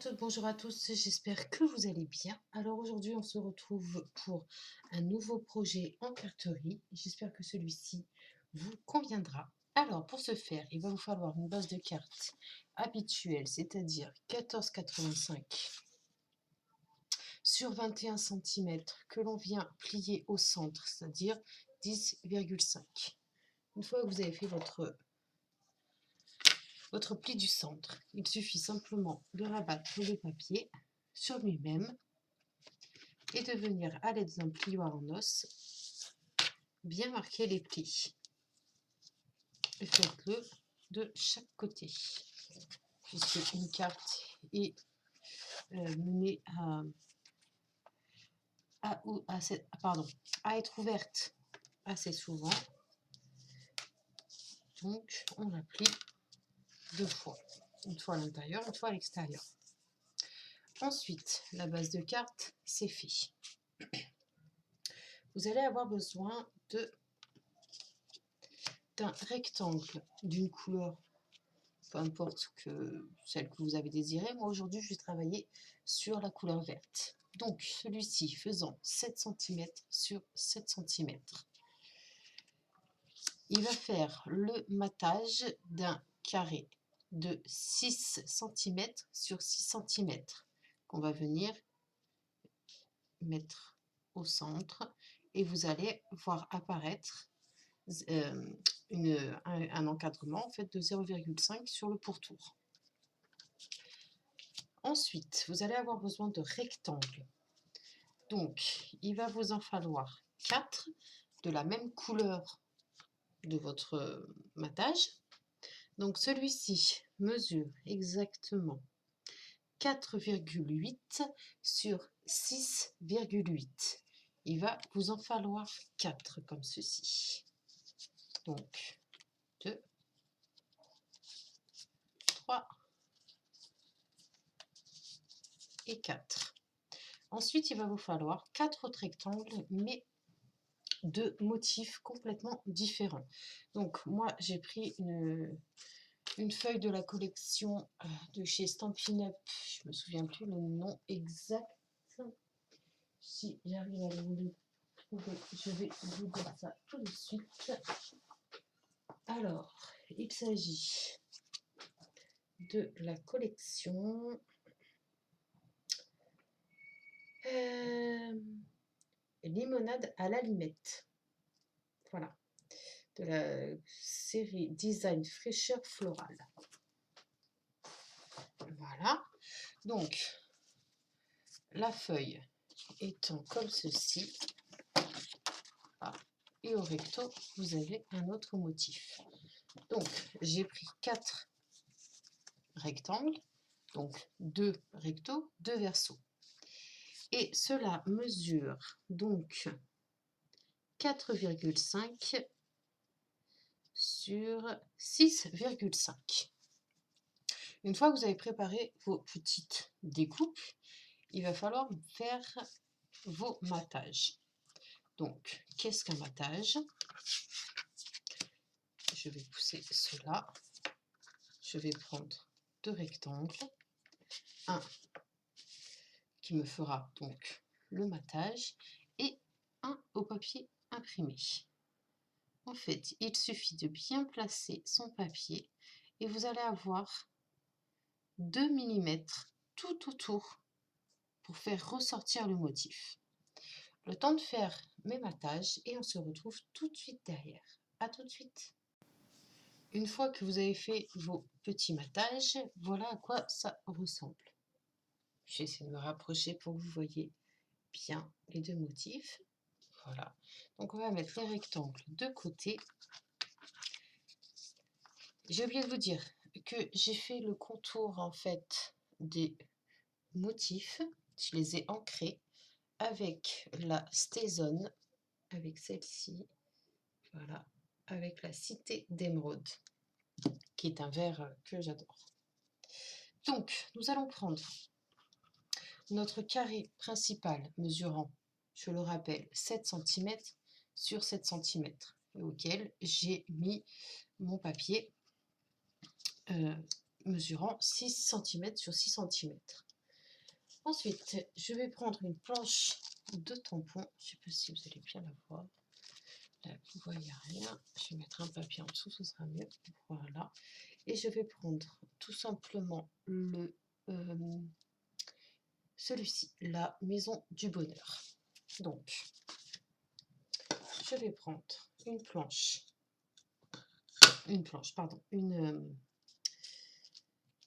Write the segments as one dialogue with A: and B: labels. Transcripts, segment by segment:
A: toutes, bonjour à tous, j'espère que vous allez bien. Alors aujourd'hui on se retrouve pour un nouveau projet en carterie. J'espère que celui-ci vous conviendra. Alors pour ce faire, il va vous falloir une base de cartes habituelle, c'est-à-dire 14,85 sur 21 cm que l'on vient plier au centre, c'est-à-dire 10,5. Une fois que vous avez fait votre pli du centre, il suffit simplement de rabattre le papier sur lui-même et de venir à l'aide d'un plioir en os bien marquer les plis. Et faites-le de chaque côté, puisque une carte est menée à être ouverte assez souvent. Donc on la plie deux fois, une fois à l'intérieur, une fois à l'extérieur. Ensuite, la base de carte, c'est fait. Vous allez avoir besoin d'un rectangle d'une couleur, peu importe que celle que vous avez désirée. Moi aujourd'hui je vais travailler sur la couleur verte. Donc celui-ci faisant 7 cm sur 7 cm. Il va faire le matage d'un carré de 6 cm sur 6 cm qu'on va venir mettre au centre et vous allez voir apparaître un encadrement en fait de 0,5 sur le pourtour. Ensuite, vous allez avoir besoin de rectangles. Donc, il va vous en falloir 4 de la même couleur de votre matage. Donc, celui-ci mesure exactement 4,8 sur 6,8. Il va vous en falloir 4 comme ceci. Donc, 2, 3 et 4. Ensuite, il va vous falloir 4 autres rectangles, mais de motifs complètement différents. Donc, moi, j'ai pris une feuille de la collection de chez Stampin' Up. Je me souviens plus le nom exact. Si j'arrive à le trouver, je vais vous dire ça tout de suite. Alors, il s'agit de la collection Limonade à la limette. Voilà. De la série Design Fraîcheur Florale. Voilà. Donc, la feuille étant comme ceci. Ah, et au recto, vous avez un autre motif. Donc, j'ai pris 4 rectangles. Donc, 2 rectos, 2 versos. Et cela mesure donc 4,5 sur 6,5. Une fois que vous avez préparé vos petites découpes, il va falloir faire vos matages. Donc, qu'est-ce qu'un matage? Je vais pousser cela. Je vais prendre 2 rectangles. Un qui me fera donc le matage et un au papier imprimé. En fait, il suffit de bien placer son papier et vous allez avoir 2 mm tout autour pour faire ressortir le motif. Le temps de faire mes matages et on se retrouve tout de suite derrière. À tout de suite. Une fois que vous avez fait vos petits matages, voilà à quoi ça ressemble. J'essaie de me rapprocher pour que vous voyez bien les deux motifs. Voilà. Donc on va mettre les rectangles de côté. J'ai oublié de vous dire que j'ai fait le contour en fait des motifs. Je les ai ancrés avec la Stézone, avec celle-ci, voilà, avec la Cité d'Émeraude, qui est un verre que j'adore. Donc, nous allons prendre notre carré principal mesurant, je le rappelle, 7 cm sur 7 cm, auquel j'ai mis mon papier mesurant 6 cm sur 6 cm. Ensuite, je vais prendre une planche de tampon. Je ne sais pas si vous allez bien la voir. Là, vous ne voyez rien. Je vais mettre un papier en dessous, ce sera mieux. Voilà. Et je vais prendre tout simplement celui-ci, la maison du bonheur. Donc, je vais prendre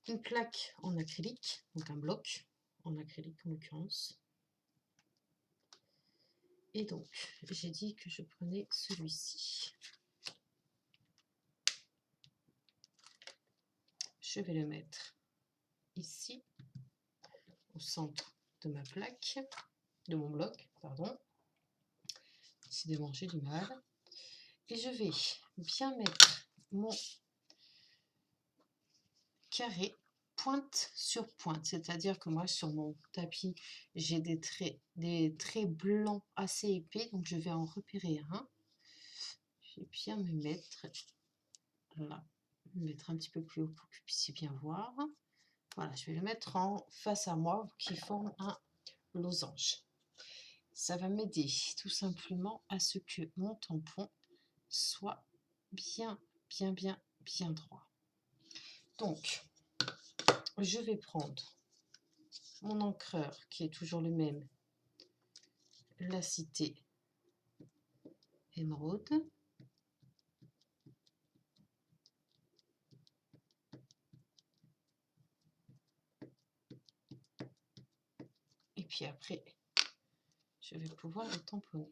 A: une plaque en acrylique, donc un bloc en acrylique en l'occurrence. Et donc, j'ai dit que je prenais celui-ci. Je vais le mettre ici, au centre de ma plaque, de mon bloc, pardon. Décidément, j'ai du mal. Et je vais bien mettre mon carré pointe sur pointe, c'est-à-dire que moi sur mon tapis j'ai des traits blancs assez épais, donc je vais en repérer un. Je vais bien me mettre là, me mettre un petit peu plus haut pour que vous puissiez bien voir. Voilà, je vais le mettre en face à moi qui forme un losange. Ça va m'aider tout simplement à ce que mon tampon soit bien droit. Donc je vais prendre mon encreur qui est toujours le même, la Cité Émeraude. Et puis après, je vais pouvoir le tamponner.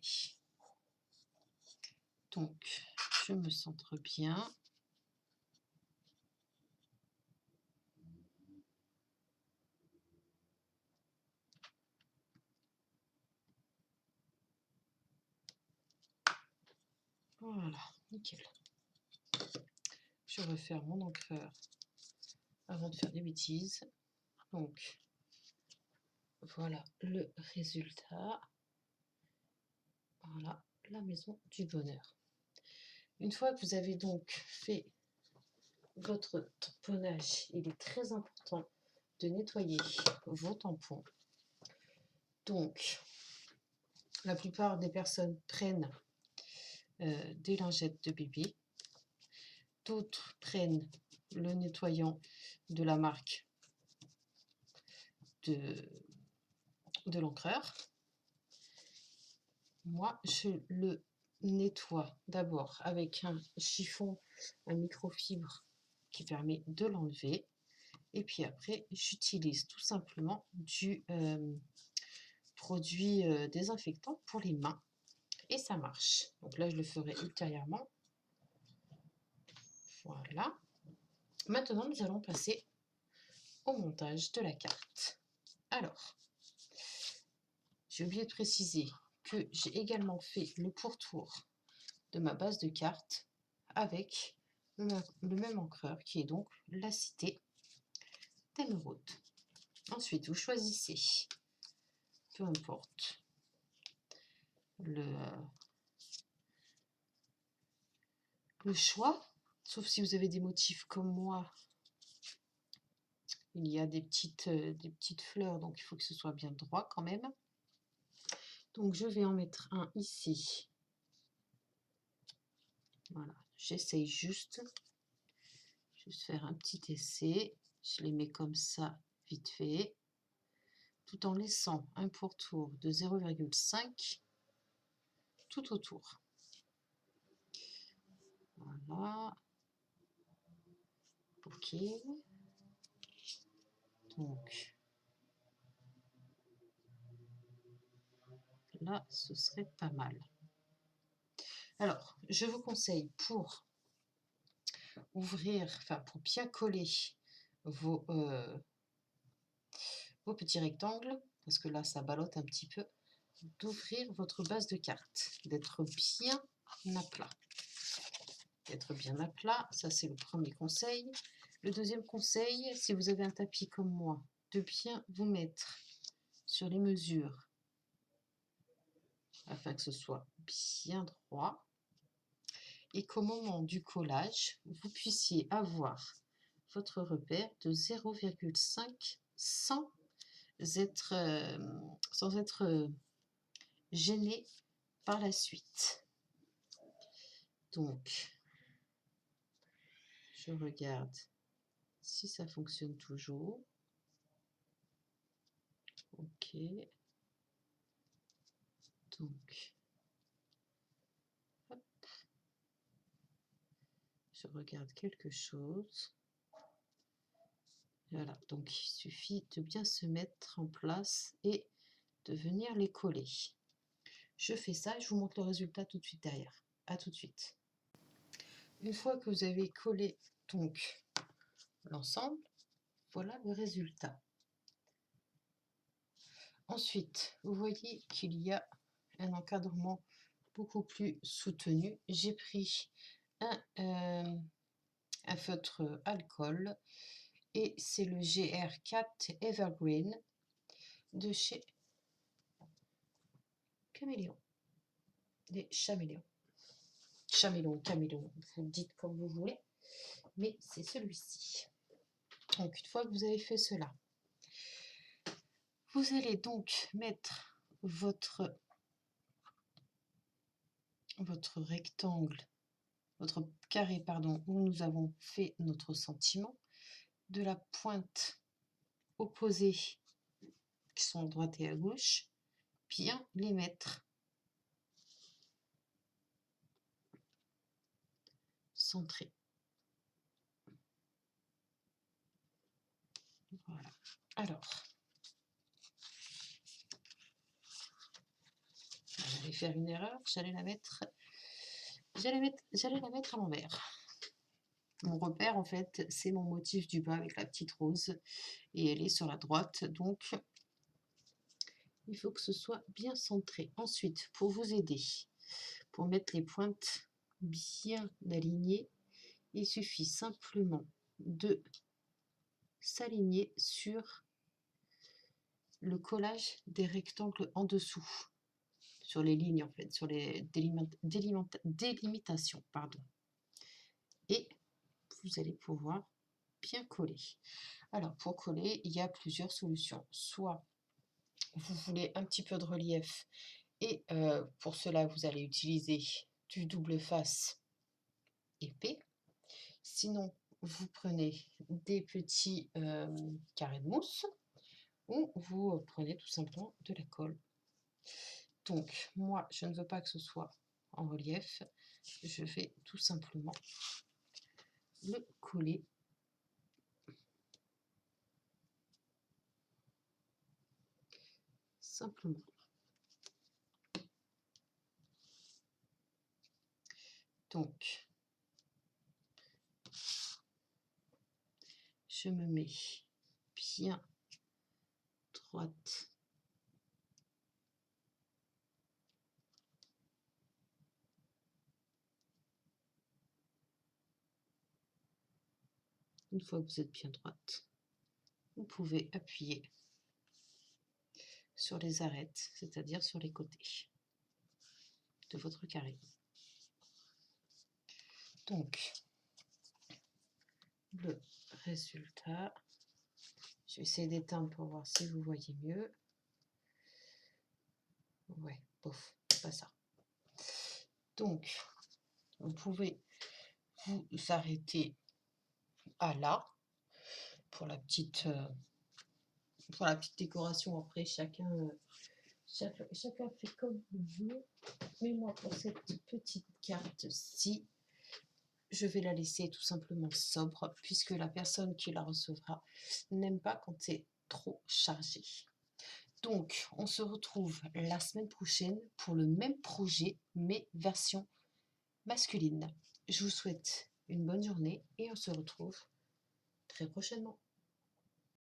A: Donc, je me centre bien. Voilà, nickel. Je referme mon encreur avant de faire des bêtises. Donc, voilà le résultat. Voilà, la maison du bonheur. Une fois que vous avez donc fait votre tamponnage, il est très important de nettoyer vos tampons. Donc, la plupart des personnes prennent des lingettes de bébé. D'autres prennent le nettoyant de la marque de l'encreur. Moi, je le nettoie d'abord avec un chiffon, un microfibre qui permet de l'enlever. Et puis après, j'utilise tout simplement du produit désinfectant pour les mains. Et ça marche. Donc là, je le ferai ultérieurement. Voilà. Maintenant, nous allons passer au montage de la carte. Alors, j'ai oublié de préciser que j'ai également fait le pourtour de ma base de carte avec le même encreur qui est donc la Cité d'Émeraude. Ensuite, vous choisissez, peu importe, le choix, sauf si vous avez des motifs comme moi. Il y a des petites fleurs, donc il faut que ce soit bien droit quand même. Donc je vais en mettre un ici. Voilà, j'essaye juste faire un petit essai. Je les mets comme ça, vite fait, tout en laissant un pourtour de 0,5 tout autour. Voilà. Ok. Donc, là, ce serait pas mal. Alors, je vous conseille pour ouvrir, enfin pour bien coller vos petits rectangles, parce que là, ça ballotte un petit peu, d'ouvrir votre base de carte, d'être bien à plat. D'être bien à plat, ça c'est le premier conseil. Le deuxième conseil, si vous avez un tapis comme moi, de bien vous mettre sur les mesures afin que ce soit bien droit et qu'au moment du collage, vous puissiez avoir votre repère de 0,5 sans être, sans être gêné par la suite. Donc, je regarde si ça fonctionne toujours. Ok. Donc, hop. Je regarde quelque chose. Voilà, donc il suffit de bien se mettre en place et de venir les coller. Je fais ça et je vous montre le résultat tout de suite derrière. À tout de suite. Une fois que vous avez collé donc l'ensemble, voilà le résultat. Ensuite, vous voyez qu'il y a un encadrement beaucoup plus soutenu. J'ai pris un feutre alcool et c'est le GR4 Evergreen de chez Caméléon. Des Chaméléons. Chaméléon, caméléon, vous dites comme vous voulez, mais c'est celui-ci. Donc une fois que vous avez fait cela, vous allez donc mettre votre rectangle, votre carré, pardon, où nous avons fait notre sentiment, de la pointe opposée, qui sont à droite et à gauche, bien les mettre centrés. Voilà. Alors, j'allais faire une erreur, j'allais la mettre à l'envers. Mon repère, en fait, c'est mon motif du bas avec la petite rose et elle est sur la droite, donc il faut que ce soit bien centré. Ensuite, pour vous aider, pour mettre les pointes bien alignées, il suffit simplement de s'aligner sur le collage des rectangles en dessous, sur les lignes en fait, sur les délimitations, pardon. Et vous allez pouvoir bien coller. Alors pour coller, il y a plusieurs solutions. Soit vous voulez un petit peu de relief et pour cela vous allez utiliser du double face épais. Sinon vous prenez des petits carrés de mousse ou vous prenez tout simplement de la colle. Donc moi je ne veux pas que ce soit en relief, je vais tout simplement le coller simplement. Donc je me mets bien droite une fois que vous êtes bien droite, vous pouvez appuyer sur les arêtes, c'est-à-dire sur les côtés de votre carré. Donc le résultat, je vais essayer d'éteindre pour voir si vous voyez mieux. Ouais, bof, pas ça. Donc vous pouvez vous arrêter à là pour la petite décoration. Après chacun fait comme il veut, mais moi pour cette petite carte-ci, je vais la laisser tout simplement sobre puisque la personne qui la recevra n'aime pas quand c'est trop chargé. Donc on se retrouve la semaine prochaine pour le même projet mais version masculine. Je vous souhaite une bonne journée et on se retrouve très prochainement.